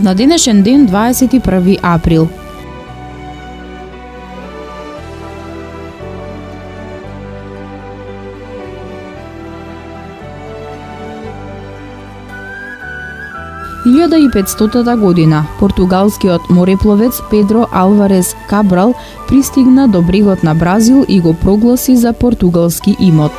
На денешен ден, 21 април. В 1500 година португалскиот морепловец Педро Алварес Кабрал пристигна до брегот на Бразил и го прогласи за португалски имот.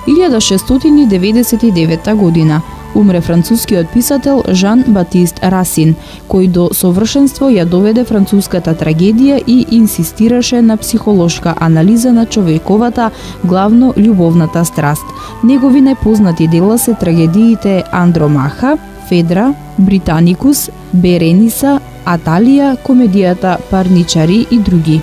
В 1699 година умре францускиот писател Жан Батист Расин, кој до совршенство ја доведе француската трагедија и инсистираше на психолошка анализа на човековата, главно љубовната страст. Негови најпознати дела се трагедиите Андромаха, Федра, Британикус, Берениса, Аталија, комедијата Парничари и други.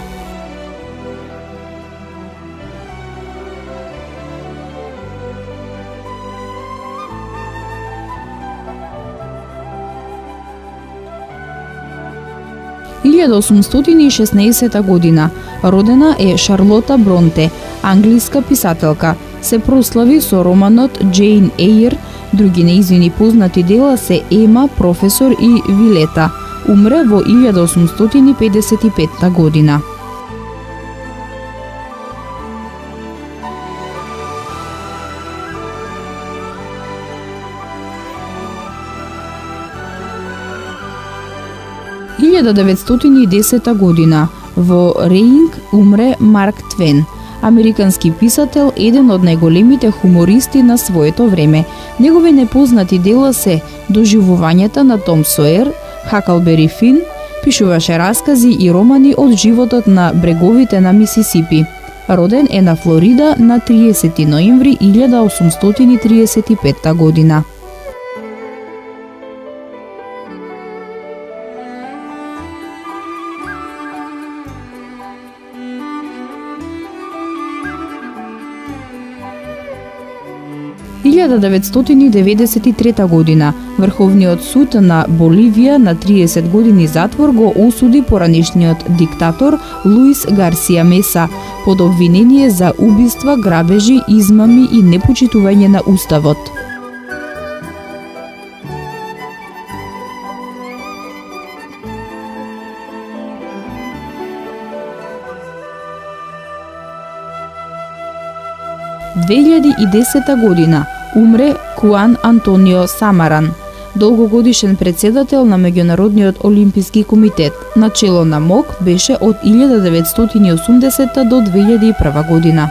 В 1816 година родена е Шарлота Бронте, англиска писателка. Се прослави со романот Джейн Ејр, други нејзини познати дела се Ема, Професор и Вилета. Умре во 1855 година. В 1910 година во Реинг умре Марк Твен, американски писател, еден од најголемите хумористи на своето време. Негови непознати дела се Доживувањата на Том Соер, Хаклбери Фин, пишуваше раскази и романи од животот на бреговите на Мисисипи. Роден е на Флорида на 30 ноември 1835 година. В 1993 година Врховниот суд на Боливија на 30 години затвор го осуди поранешниот диктатор Луис Гарсија Меса под обвинение за убиства, грабежи, измами и непочитување на уставот. В 2010 година умре Хуан Антонио Самаран, долгогодишен председател на Меѓународниот олимписки комитет. Начело на МОК беше од 1980 до 2001 година.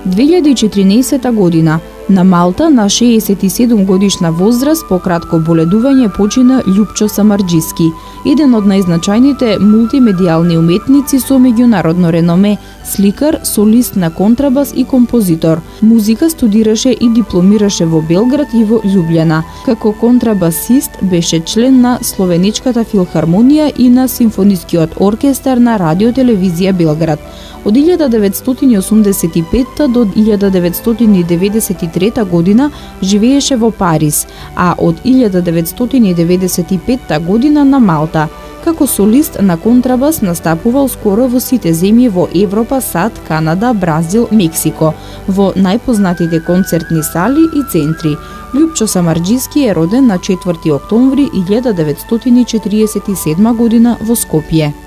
В 2014 година на Малта на 67 годишна возраст по кратко боледување почина Љупчо Самарџиски, еден од најзначајните мултимедијални уметници со меѓународно реноме, сликар, солист на контрабас и композитор. Музика студираше и дипломираше во Белград и во Љубљана. Како контрабасист беше член на Словеничката филхармонија и на Симфонискиот оркестар на Радио Телевизија Белград. Од 1985 до 1993 година живееше во Париз, а од 1995 година на Малта. Како солист на контрабас настапувал скоро во сите земји во Европа, САД, Канада, Бразил, Мексико, во најпознатите концертни сали и центри. Љупчо Самарџиски е роден на 4 октомври 1947 година во Скопје.